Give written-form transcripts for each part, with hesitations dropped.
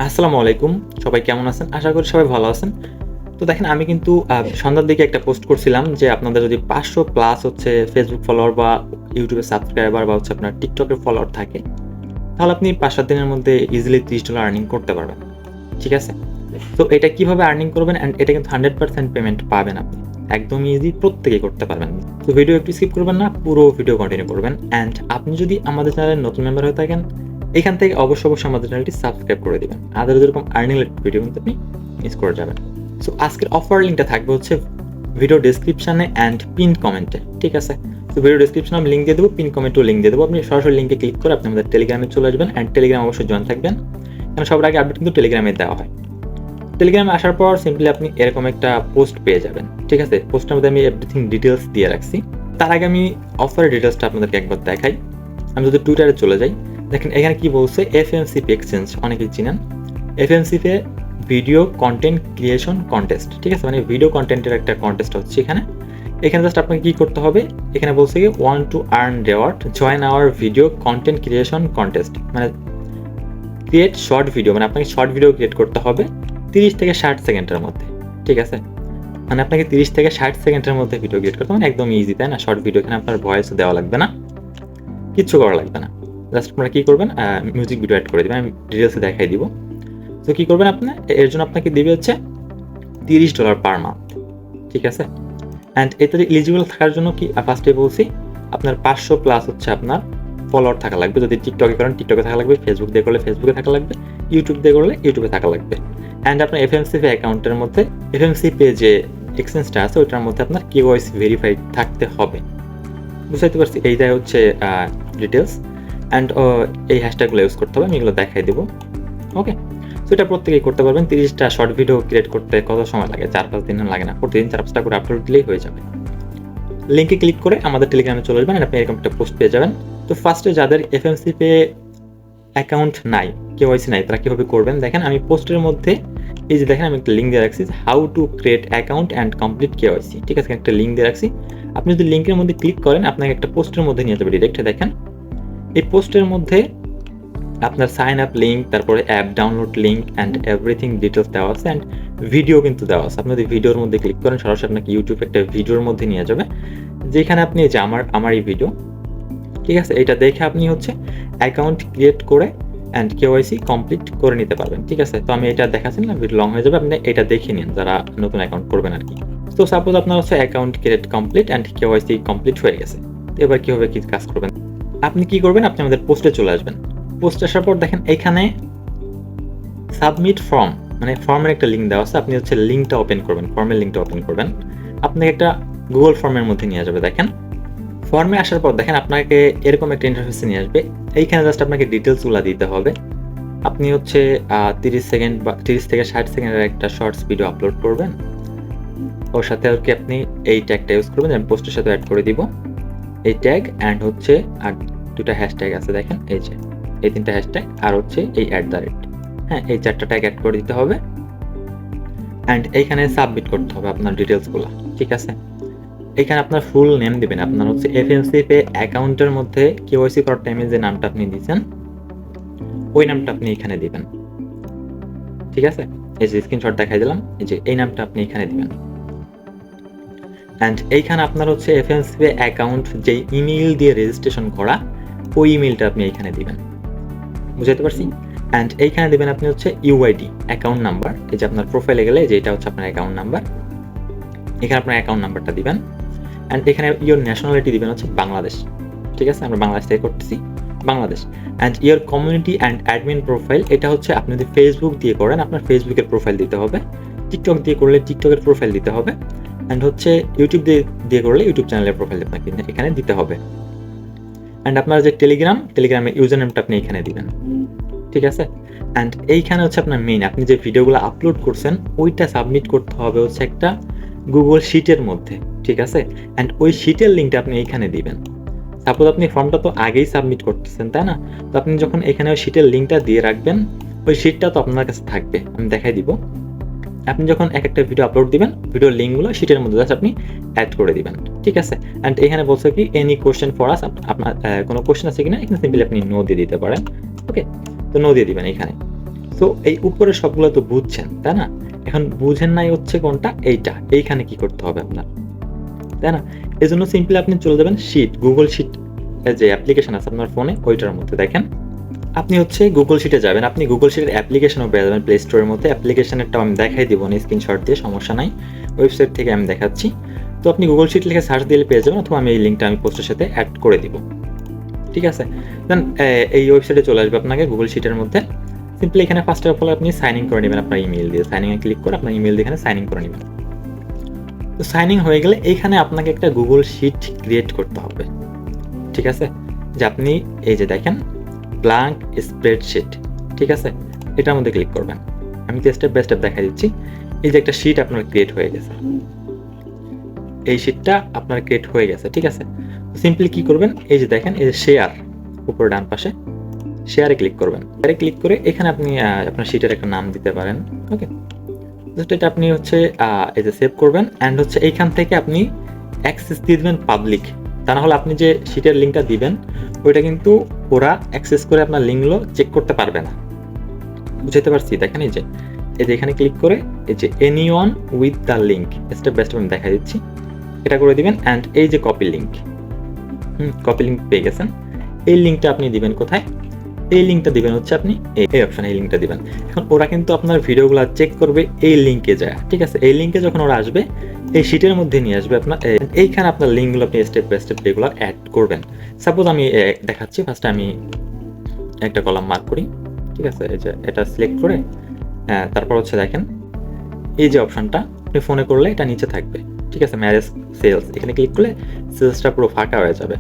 আসসালামু আলাইকুম। সবাই কেমন আছেন? আশা করি সবাই ভালো আছেন। তো দেখেন আমি কিন্তু সন্ধ্যার দিকে একটা পোস্ট করছিলাম যে আপনাদের যদি ৫০০ প্লাস হচ্ছে Facebook ফলোয়ার বা YouTube এ সাবস্ক্রাইবার বা হচ্ছে আপনার TikTok এর ফলোয়ার থাকে, তাহলে আপনি ৫-৭ দিনের মধ্যে ইজিলি $৩০ আর্নিং করতে পারবেন। ঠিক আছে? তো এটা কিভাবে আর্নিং করবেন অ্যান্ড এটা কিন্তু 100% পেমেন্ট পাবেন আপনি। একদমই ইজি, প্রত্যেকেই করতে পারবেন। তো ভিডিও একটু স্কিপ করবেন না, পুরো ভিডিও কন্টিনিউ করবেন। অ্যান্ড আপনি যদি আমাদের চ্যানেলের নতুন মেম্বার হয়ে থাকেন, এখান থেকে অবশ্যই আমাদের চ্যানেলটি সাবস্ক্রাইব করে দিবেন। আদারস এরকম আর্নিং রিলেটেড ভিডিও কিন্তু আপনি মিস করে যাবেন। সো আজকের অফার লিঙ্কটা থাকবে হচ্ছে ভিডিও ডেসক্রিপশনে অ্যান্ড পিন কমেন্টে। ঠিক আছে? তো ভিডিও ডেসক্রিপশনে আমি লিঙ্ক দিয়ে দেবো, পিন কমেন্টেও লিঙ্ক দিয়ে দেবো। আপনি সরাসরি লিঙ্কে ক্লিক করে আপনি আমাদের টেলিগ্রামে চলে আসবেন অ্যান্ড টেলিগ্রাম অবশ্যই জয়েন থাকবেন। কারণ সবার আগে আপডেট কিন্তু টেলিগ্রামে দেওয়া হয়। টেলিগ্রামে আসার পর সিম্পলি আপনি এরকম একটা পোস্ট পেয়ে যাবেন। ঠিক আছে? পোস্টের মধ্যে আমি এভরিথিং ডিটেইলস দিয়ে রাখছি। তার আগে আমি অফারের ডিটেইলসটা আপনাদেরকে একবার দেখাই। আমি যদি টুইটারে চলে যাই, দেখেন এখানে কি বলছে এফএমসিপি এক্সচেঞ্জ, অনেকেই চিনেন। এফএমসিপি ভিডিও কন্টেন্ট ক্রিয়েশন কন্টেস্ট। ঠিক আছে? মানে ভিডিও কন্টেন্টের একটা কন্টেস্ট হচ্ছে এখানে। এখানে জাস্ট আপনাকে কি করতে হবে? এখানে বলছে কি want to earn reward, join our video content creation contest. মানে ক্রিয়েট শর্ট ভিডিও, মানে আপনাকে শর্ট ভিডিও ক্রিয়েট করতে হবে 30 থেকে 60 সেকেন্ডের মধ্যে। ঠিক আছে? মানে আপনাকে 30 থেকে 60 সেকেন্ডের মধ্যে ভিডিও ক্রিয়েট করতে হবে, মানে একদম ইজি, তাই না? শর্ট ভিডিও, এখানে আপনার ভয়েসও দেওয়া লাগবে না, কিচ্ছু করা লাগবে না। জাস্ট আপনারা কি করবেন, মিউজিক ভিডিও অ্যাড করে দিবেন। আমি ডিটেইলসে দেখাই দিব। তো কি করবেন আপনি, এর জন্য আপনাকে দিবে হচ্ছে $30 পার মান্থ। ঠিক আছে? অ্যান্ড এতে এলিজিবল থাকার জন্য কি ফার্স্টে বলছি, আপনার 500 প্লাস হচ্ছে আপনার ফলোয়ার থাকা লাগবে। যদি টিকটকে করেন টিকটকে থাকা লাগবে, ফেসবুক দিয়ে করলে ফেসবুকে থাকা লাগবে, ইউটিউব দিয়ে করলে ইউটিউবে থাকা লাগবে। অ্যান্ড আপনার এফএমসিপি অ্যাকাউন্টের মধ্যে এফএমসিপি যে এক্সচেঞ্জটা আছে ওইটার মধ্যে আপনার কেওয়াইসি ভেরিফাইড থাকতে হবে। বুঝতে পারছি? এইটাই হচ্ছে ডিটেলস। অ্যান্ড এই হ্যাশট্যাগুলো ইউজ করতে হবে, আমি এগুলো দেখাই দেবো। ওকে? সো এটা প্রত্যেকেই করতে পারবেন। 30টা শর্ট ভিডিও ক্রিয়েট করতে কত সময় লাগে? 4-5 দিন লাগে না, প্রতিদিন 4-5টা করে আপলোড দিলেই হয়ে যাবে। লিঙ্কে ক্লিক করে আমাদের টেলিগ্রামে চলে আসবেন, আপনি এরকম একটা পোস্ট পেয়ে যাবেন। তো ফার্স্টে যাদের এফএমসিপি অ্যাকাউন্ট নাই, কেওয়াইসি নাই, তারা কিভাবে করবেন দেখেন। আমি পোস্টের মধ্যে এই যে দেখেন আমি একটা লিঙ্ক দিয়ে রাখছি, how to create account and complete KYC. ঠিক আছে? একটা লিঙ্ক দিয়ে রাখছি। আপনি যদি লিঙ্কের মধ্যে ক্লিক করেন আপনাকে একটা পোস্টের মধ্যে নিয়ে যাবে ডিরেক্ট। দেখেন এই পোস্টের মধ্যে আপনার সাইন আপ লিঙ্ক, তারপরে app download link and everything details দেওয়া আছে অ্যান্ড ভিডিও কিন্তু দেওয়া আছে। আপনি যদি ভিডিওর মধ্যে ক্লিক করেন সরাসরি আপনাকে ইউটিউব একটা ভিডিওর মধ্যে নিয়ে যাবে, যেখানে আপনি যে আমার এই ভিডিও, ঠিক আছে, এটা দেখে আপনি হচ্ছে অ্যাকাউন্ট ক্রিয়েট করে অ্যান্ড কেওয়াইসি কমপ্লিট করে নিতে পারবেন। ঠিক আছে? তো আমি এটা দেখাচ্ছি না, ভিডিও লং হয়ে যাবে, আপনি এটা দেখে নিন যারা নতুন অ্যাকাউন্ট করবেন আর কি। তো সাপোজ আপনার হচ্ছে account create complete and KYC complete হয়ে গেছে। এবার কীভাবে কি কাজ করবেন? আপনি কি করবেন, আপনি আমাদের পোস্টে চলে আসবেন। পোস্টে আসার পর দেখেন এখানে সাবমিট ফর্ম, মানে ফর্মের একটা লিঙ্ক দেওয়া আছে। আপনি হচ্ছে লিঙ্কটা ওপেন করবেন, ফর্মের লিঙ্কটা ওপেন করবেন, আপনাকে একটা গুগল ফর্মের মধ্যে নিয়ে যাবে। দেখেন ফর্মে আসার পর দেখেন আপনাকে এরকম একটা ইন্টারফেসে নিয়ে আসবে। এইখানে জাস্ট আপনাকে ডিটেলসগুলো দিতে হবে। আপনি হচ্ছে 30 সেকেন্ড বা 30 থেকে 60 সেকেন্ডের একটা শর্টস ভিডিও আপলোড করবেন। ওর সাথে আর কি আপনি এই ট্যাগটা ইউজ করবেন, আমি পোস্টের সাথে অ্যাড করে দিব এই ট্যাগ। অ্যান্ড হচ্ছে আর দুটা হ্যাশট্যাগ আছে দেখেন, এই যে এই 3টা হ্যাশট্যাগ আর হচ্ছে এই @, হ্যাঁ, এই 4টা ট্যাগ অ্যাড করে দিতে হবে। অ্যান্ড এইখানে সাবমিট করতে হবে আপনার ডিটেলসগুলো। ঠিক আছে? এখানে আপনার ফুল নেম দিবেন। আপনার হচ্ছে এফএমসিপি অ্যাকাউন্টের মধ্যে কেওয়াইসি করার টাইমে যে নামটা আপনি দিয়েছেন ওই নামটা আপনি এখানে দিবেন। ঠিক আছে? এই যে স্ক্রিনশট দেখাই দিলাম, এই যে এই নামটা আপনি এখানে দিবেন। অ্যান্ড এইখানে আপনার হচ্ছে এফএমসিপি অ্যাকাউন্ট যে ইমেইল দিয়ে রেজিস্ট্রেশন করা ওই ইমেইলটা আপনি এখানে দিবেন। বুঝাতে পারছি? অ্যান্ড এইখানে দিবেন আপনি হচ্ছে ইউআইডি, অ্যাকাউন্ট নাম্বার। এই যে আপনার প্রোফাইলে গেলে যে এটা হচ্ছে আপনার অ্যাকাউন্ট নাম্বার, এখানে আপনার অ্যাকাউন্ট নাম্বারটা দিবেন। অ্যান্ড এখানে ইওর ন্যাশনালিটি দিবেন হচ্ছে বাংলাদেশ। ঠিক আছে? আমরা বাংলাদেশ থেকে করতেছি, Bangladesh. And your community and admin profile, এটা হচ্ছে আপনি যদি ফেসবুক দিয়ে করেন আপনার ফেসবুকের প্রোফাইল দিতে হবে, টিকটক দিয়ে করলে টিকটকের প্রোফাইল দিতে হবে, অ্যান্ড হচ্ছে ইউটিউব দিয়ে করলে ইউটিউব চ্যানেলের প্রোফাইল আপনাকে এখানে দিতে হবে। অ্যান্ড আপনার যে টেলিগ্রামের ইউজার নেমটা আপনি এখানে দিবেন। ঠিক আছে? অ্যান্ড এইখানে হচ্ছে আপনার মেইন, আপনি যে ভিডিওগুলো আপলোড করছেন ওইটা সাবমিট করতে হবে হচ্ছে একটা গুগল শিটের মধ্যে। ঠিক আছে? অ্যান্ড ওই শিটের লিঙ্কটা আপনি এইখানে দিবেন। সাপোজ আপনি ফর্মটা তো আগেই সাবমিট করতেছেন, তাই না? তো আপনি যখন এখানে ওই শিটের লিঙ্কটা দিয়ে রাখবেন, ওই শিটটা তো আপনার কাছে থাকবে, আমি দেখাই দিব। আপনি যখন একটা ভিডিও আপলোড দিবেন ভিডিওর লিঙ্কগুলো শিটের মধ্যে জাস্ট আপনি অ্যাড করে দিবেন। ঠিক আছে? অ্যান্ড এখানে বলছে কি এনি কোয়েশ্চেন ফর আস, আপনার কোনো কোয়েশ্চেন আছে কিনা, এখানে সিম্পলি আপনি নো দিয়ে দিতে পারেন। ওকে? তো নো দিয়ে দিবেন এখানে। সো এই উপরের সবগুলো তো বুঝছেন, তাই না? এখন বুঝেন নাই হচ্ছে কোনটা? এইটা। এইখানে কি করতে হবে আপনার? তাই না? এজন্য সিম্পলি আপনি চলে যাবেন শিট, গুগল শিট যে অ্যাপ্লিকেশন আছে আপনার ফোনে ওইটার মধ্যে দেখেন। আপনি হচ্ছে গুগল শিটে যাবেন। আপনি গুগল শিটের অ্যাপ্লিকেশনও পেয়ে যাবেন প্লে স্টোরের মধ্যে। অ্যাপ্লিকেশনেরটাও আমি দেখাই দিব না স্ক্রিনশট দিয়ে, সমস্যা নাই। ওয়েবসাইট থেকে আমি দেখাচ্ছি। তো আপনি গুগল শিট লিখে সার্চ দিলে পেয়ে যাবেন, অথবা আমি এই লিঙ্কটা আমি পোস্টের সাথে অ্যাড করে দিব। ঠিক আছে? দেন এই ওয়েবসাইটে চলে আসবে আপনাকে গুগল শিটের মধ্যে। সিম্পলি এখানে ফার্স্ট অফ অল আপনি সাইন ইন করে নেবেন আপনার ইমেইল দিয়ে। সাইন ইনে ক্লিক করে আপনার ইমেইল দিয়ে এখানে সাইন ইন করে নেবেন। তো সাইন ইন হয়ে গেলে এইখানে আপনাকে একটা গুগল শিট ক্রিয়েট করতে হবে। ঠিক আছে? যে আপনি এই যে দেখেন ব্ল্যাঙ্ক স্প্রেডশিট, ঠিক আছে? এটার মধ্যে ক্লিক করবেন। আমি তো স্টেপ বাই স্টেপ দেখাই দিচ্ছি। এই যে একটা শিট আপনার ক্রিয়েট হয়ে গেছে। এই শিটটা আপনার ক্রিয়েট হয়ে গেছে, ঠিক আছে? সিম্পলি কি করবেন, এই যে দেখেন এই যে শেয়ার উপরে ডান পাশে শেয়ারে ক্লিক করবেন। শেয়ারে ক্লিক করে এখানে আপনি আপনার শিটের একটা নাম দিতে পারেন। ওকে, জাস্ট এটা আপনি হচ্ছে এই যে সেভ করবেন অ্যান্ড হচ্ছে এইখান থেকে আপনি অ্যাক্সেস দিয়ে দেবেন পাবলিক। তা না হলে আপনি যে শিটের লিঙ্কটা দিবেন ওইটা কিন্তু ওরা অ্যাক্সেস করে আপনার লিঙ্কগুলো চেক করতে পারবে না। বুঝতে পারছি? দেখেন এই যে এখানে ক্লিক করে এই যে anyone with the link, step by step আমি দেখা দিচ্ছি। এটা করে দিবেন অ্যান্ড এই যে কপি লিঙ্ক, কপি লিঙ্ক পেয়ে গেছেন। এই লিঙ্কটা আপনি দিবেন কোথায়? এই লিঙ্কটা দিবেন হচ্ছে আপনি এই অপশনে এই লিঙ্কটা দিবেন। এখন ওরা কিন্তু আপনার ভিডিওগুলো চেক করবে এই লিঙ্কে যায়, ঠিক আছে? এই লিঙ্কে যখন ওরা আসবে এই শিটের মধ্যে নিয়ে আসবে আপনার এইখানে আপনার লিঙ্কগুলো আপনি step by step regular add করবেন। সাপোজ আমি দেখাচ্ছি, ফার্স্টে আমি একটা কলাম মার্ক করি, ঠিক আছে? এই যে এটা সিলেক্ট করে তারপর হচ্ছে দেখেন এই যে অপশনটা আপনি ফোনে করলে এটা নিচে থাকবে, ঠিক আছে? ম্যারেজ সেলস, এখানে ক্লিক করলে সেলসটা পুরো ফাঁকা হয়ে যাবে।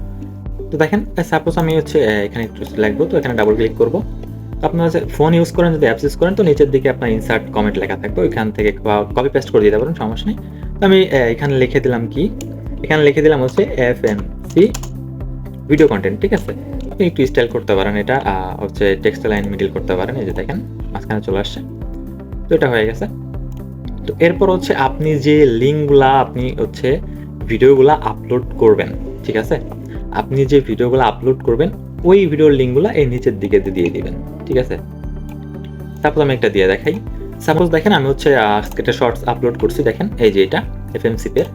তো দেখেন সাপোজ আমি হচ্ছে এখানে একটু লিখবো, তো এখানে ডাবল ক্লিক করবো। আপনার হচ্ছে ফোন ইউজ করেন, যদি অ্যাপস ইউজ করেন তো নিচের দিকে আপনার ইনসার্ট কমেন্ট লেখা থাকবে, ওইখান থেকে কপি পেস্ট করে দিতে পারেন, সমস্যা নেই। তো আমি এখানে লিখে দিলাম কি, এখানে লিখে দিলাম হচ্ছে FMC ভিডিও কন্টেন্ট, ঠিক আছে? আপনি একটু স্টাইল করতে পারেন, এটা হচ্ছে টেক্সট লাইন মিডল করতে পারেন। এই যে দেখেন মাঝখানে চলে আসছে, তো এটা হয়ে গেছে। তো এরপর হচ্ছে আপনি যে লিঙ্কগুলা আপনি হচ্ছে ভিডিওগুলা আপলোড করবেন, ঠিক আছে? আপনি যে ভিডিওগুলো আপলোড করবেন ওই ভিডিওর লিঙ্কগুলো এই নিচের দিকে দিয়ে দিবেন, ঠিক আছে? সাপোজ আমি একটা দিয়ে দেখাই। সাপোজ দেখেন আমি হচ্ছে একটা শর্টস আপলোড করছি, দেখেন এই যে এটা FMC পের।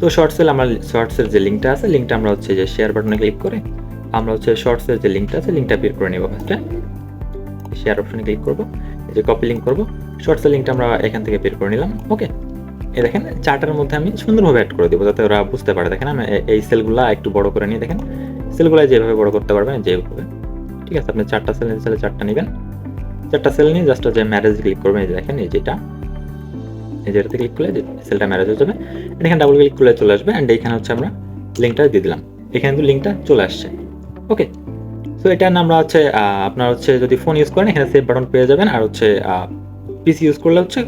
তো শর্টসের আমরা শর্টসের যে লিঙ্কটা আছে, লিঙ্কটা আমরা হচ্ছে যে শেয়ার বাটনে ক্লিক করে আমরা হচ্ছে শর্টসের যে লিঙ্কটা আছে লিঙ্কটা বের করে নেব। ফার্স্টে শেয়ার অপশনে ক্লিক করব, এই যে কপি লিঙ্ক করব, শর্টসের লিঙ্কটা আমরা এখান থেকে বের করে নিলাম। ওকে, এই দেখেন চার্টের মধ্যে আমি সুন্দরভাবে অ্যাড করে দেবো যাতে ওরা বুঝতে পারে। দেখেন আমি এই সেলগুলো একটু বড় করে নিয়ে, দেখেন সেলগুলো যেভাবে বড় করতে পারবেন যেভাবে, ঠিক আছে? আপনি চারটা সেল নিতে চাইলে চারটা নেবেন, চারটা সেল নিয়ে জাস্ট যে ম্যারেজ ক্লিক করবেন, এই যে দেখেন এই যেটা, এই যেটাতে ক্লিক করলে যে সেলটা ম্যারেজ হয়ে যাবে, এখানে ডাবল ক্লিক করলে চলে আসবে অ্যান্ড এইখানে হচ্ছে আমরা লিঙ্কটা দিয়ে দিলাম, এখানে কিন্তু লিঙ্কটা চলে আসছে। ওকে, সো এটা আমরা হচ্ছে আপনার হচ্ছে যদি ফোন ইউজ করেন এখানে সেভ বাটন পেয়ে যাবেন, আর হচ্ছে পিসি ইউজ করলে হচ্ছে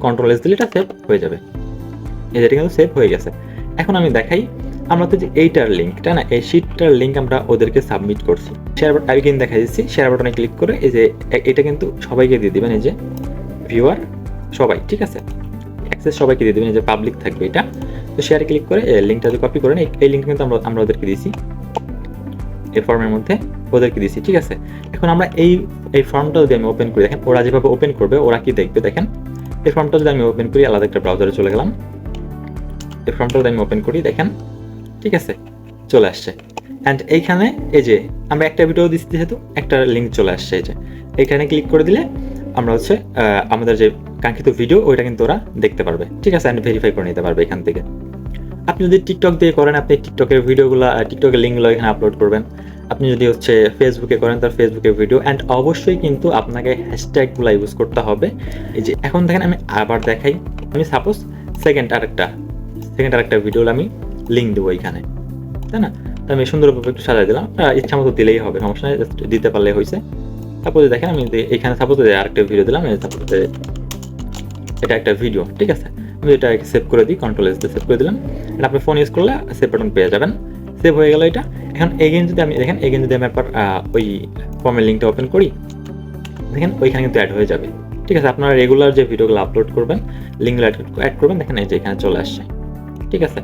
কন্ট্রোল-S দিলে এটা সেভ হয়ে যাবে। এই যেটা কিন্তু সেভ হয়ে গেছে। এখন আমি দেখাই আমরা তো যে এইটার লিঙ্কটা না, এই শিটটার লিঙ্ক আমরা ওদেরকে সাবমিট করছি। শেয়ার বাটন আমি কিন্তু দেখা দিচ্ছি, শেয়ার বাটনে ক্লিক করে এই যে এটা কিন্তু সবাইকে দিয়ে দিবেন, এই যে ভিউয়ার সবাই, ঠিক আছে? অ্যাক্সেস সবাইকে দিয়ে দিবেন, এই যে পাবলিক থাকবে এটা। তো শেয়ারে ক্লিক করে লিঙ্কটা যদি কপি করেন, এই লিঙ্ক কিন্তু আমরা ওদেরকে দিয়েছি, এই ফর্মের মধ্যে ওদেরকে দিয়েছি, ঠিক আছে? এখন আমরা এই ফর্মটা যদি আমি ওপেন করি, দেখেন ওরা যেভাবে ওপেন করবে ওরা কি দেখবে, দেখেন এই ফর্মটা যদি আমি ওপেন করি, আলাদা একটা ব্রাউজারে চলে গেলাম, এই ফর্মটা যদি আমি ওপেন করি, দেখেন ঠিক আছে চলে আসছে। অ্যান্ড এইখানে এই যে আমরা একটা ভিডিও দিচ্ছি যেহেতু একটা লিঙ্ক চলে আসছে, এই যে এইখানে ক্লিক করে দিলে আমরা হচ্ছে আমাদের যে কাঙ্ক্ষিত ভিডিও ওইটা কিন্তু ওরা দেখতে পারবে, ঠিক আছে? অ্যান্ড ভেরিফাই করে নিতে পারবে এখান থেকে। আপনি যদি টিকটক দিয়ে করেন, আপনি টিকটকের ভিডিওগুলো টিকটকের লিঙ্কগুলো এখানে আপলোড করবেন। আপনি যদি হচ্ছে ফেসবুকে করেন তার ফেসবুকের ভিডিও, অ্যান্ড অবশ্যই কিন্তু আপনাকে হ্যাশট্যাগুলো ইউজ করতে হবে। এই যে এখন দেখেন আমি আবার দেখাই, আমি সাপোজ সেকেন্ড আরেকটা ভিডিও আমি লিঙ্ক দেবো এইখানে, তাই না? তো আমি সুন্দরভাবে একটু সাজাই দিলাম, ইচ্ছা মতো দিলেই হবে, সমস্যা নেই, দিতে পারলে হয়েছে। সাপোজ দেখেন আমি এখানে সাপোজ আরেকটা ভিডিও দিলাম, সাপোজ এটা একটা ভিডিও, ঠিক আছে? আমি এটা সেভ করে দিই, কন্ট্রোল-S দিয়ে সেভ করে দিলাম। এটা আপনি ফোন ইউজ করলে সেভ বাটন পেয়ে যাবেন, সেভ হয়ে গেল এটা। এখন এগেইন যদি আমি দেখেন যদি আমি একবার ওই ফর্মের লিঙ্কটা ওপেন করি, দেখেন ওইখানে কিন্তু অ্যাড হয়ে যাবে, ঠিক আছে? আপনারা রেগুলার যে ভিডিওগুলো আপলোড করবেন লিঙ্কগুলো অ্যাড করবেন, দেখেন এই যে এখানে চলে আসছে, ঠিক আছে?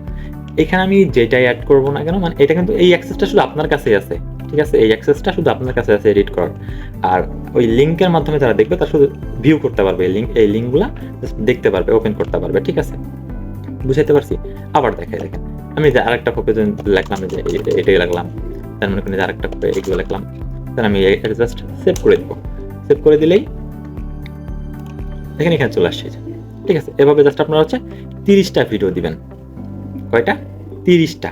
এখানে আমি যেটাই অ্যাড করবো না কেন, মানে এটা কিন্তু এই অ্যাক্সেসটা শুধু আপনার কাছেই আছে, ঠিক আছে? এই অ্যাক্সেসটা শুধু আপনার কাছে আছে এডিট করার। আর ওই লিঙ্কের মাধ্যমে যারা দেখবে তারা শুধু ভিউ করতে পারবে এই লিঙ্কগুলা জাস্ট দেখতে পারবে, ওপেন করতে পারবে, ঠিক আছে? বুঝাইতে পারছি? আবার দেখাই দেখেন। আমি যে আরেকটা কপি লিখলাম, যে এটাই লাগলাম। তার মনে করেন যে আরেকটা কপি এগুলো লিখলাম। তাহলে আমি এটা জাস্ট সেভ করে দিব। সেভ করে দিলেই দেখেন এখানে চলে আসছে, ঠিক আছে? এভাবে জাস্ট আপনারা হচ্ছে 30টা ভিডিও দিবেন। কয়টা? 30টা।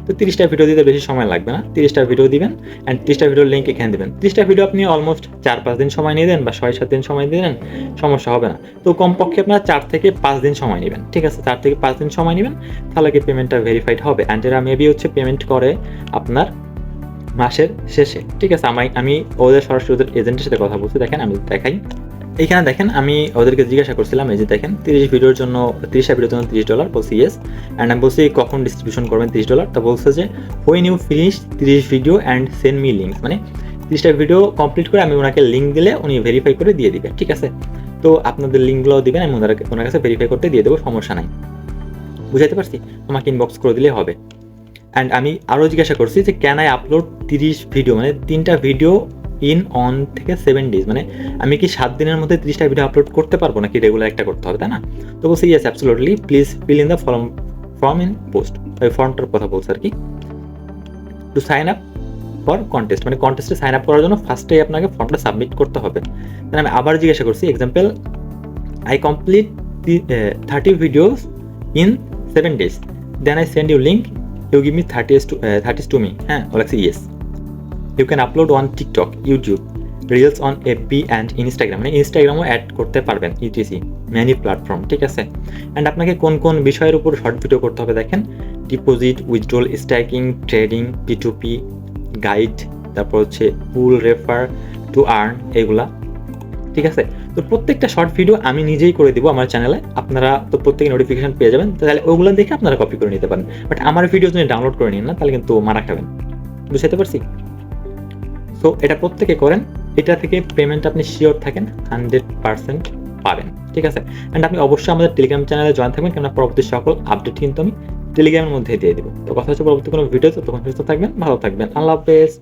তো 30টা ভিডিও দিতে বেশি সময় লাগবে না। 30টা ভিডিও দিবেন অ্যান্ড 30টা ভিডিওর লিঙ্ক এখানে দিবেন। 30টা ভিডিও আপনি অলমোস্ট 4-5 দিন সময় নিয়ে দেন বা 6-7 দিন সময় দিলেন, সমস্যা হবে না। তো কমপক্ষে আপনার 4 থেকে 5 দিন সময় নেবেন, ঠিক আছে? 4 থেকে 5 দিন সময় নেবেন, তাহলে কি পেমেন্টটা ভেরিফাইড হবে। অ্যান্ড এরা মেবি হচ্ছে পেমেন্ট করে আপনার মাসের শেষে, ঠিক আছে? আমি ওদের সরাসরি ওদের এজেন্টের সাথে কথা বলছি। দেখেন আমি দেখাই। এইখানে দেখেন আমি ওদেরকে জিজ্ঞাসা করছিলাম, এই যে দেখেন 30টা ভিডিওর জন্য $30 বলছি ইয়েস। অ্যান্ড আমি বলছি কখন ডিস্ট্রিবিউশন করবেন $30, তা বলছে যে when you finish 30 video and send me link, মানে 30টা ভিডিও কমপ্লিট করে আমি ওনাকে লিঙ্ক দিলে উনি ভেরিফাই করে দিয়ে দিবে, ঠিক আছে? তো আপনাদের লিঙ্কগুলোও দিবেন, আমি ওনার কাছে ভেরিফাই করতে দিয়ে দেবো, সমস্যা নাই। বুঝাইতে পারছি? আমাকে ইনবক্স করে দিলে হবে। অ্যান্ড আমি আরও জিজ্ঞাসা করছি যে ক্যান আই আপলোড 30 ভিডিও, মানে 3টা ভিডিও ইন অন থেকে 7 ডেজ, মানে আমি কি 7 দিনের মধ্যে 30টা ভিডিও আপলোড করতে পারবো নাকি রেগুলার একটা করতে হবে, তাই না? তো বলছি yes absolutely, please fill in the form in post. ওই ফর্মটার কথা বলছে আর কি। To sign up for contest, মানে কন্টেস্টে সাইন আপ করার জন্য ফার্স্টেই আপনাকে ফর্মটা সাবমিট করতে হবে। তাহলে আমি আবার জিজ্ঞাসা করছি, example I complete 30 videos in 7 days, then I send you link, you give me 30 to me. হ্যাঁ, ও লাগছে yes. You can upload on TikTok, YouTube, reels on FB and Instagram, মানে ইনস্টাগ্রামও অ্যাড করতে পারবেন, ইটিসি ম্যানি প্ল্যাটফর্ম, ঠিক আছে? And আপনাকে কোন কোন বিষয়ের উপর শর্ট ভিডিও করতে হবে দেখেন, deposit, withdrawal, stacking, trading, P2P, guide, তারপর হচ্ছে পুল, রেফার টু আর্ন, এগুলা, ঠিক আছে? তো প্রত্যেকটা শর্ট ভিডিও আমি নিজেই করে দিব আমার চ্যানেলে, আপনারা তো প্রত্যেকে নোটিফিকেশন পেয়ে যাবেন, তাহলে ওগুলো দেখে আপনারা কপি করে নিতে পারেন। বাট আমার ভিডিও যদি ডাউনলোড করে নিন না, তাহলে কিন্তু মারা খাবেন। বুঝতে পারছি? সো এটা প্রত্যেকে করেন, এটা থেকে পেমেন্ট আপনি শিওর থাকেন 100% পাবেন, ঠিক আছে? অ্যান্ড আপনি অবশ্যই আমাদের টেলিগ্রাম চ্যানেলে জয়েন থাকবেন, কেননা পরবর্তী সকল আপডেট কিন্তু আমি টেলিগ্রামের মধ্যে দিয়ে দিব। তো কথা হচ্ছে পরবর্তী কোনো ভিডিওতে, তখন সুস্থ থাকবেন, ভালো থাকবেন, আল্লাহ হাফেজ।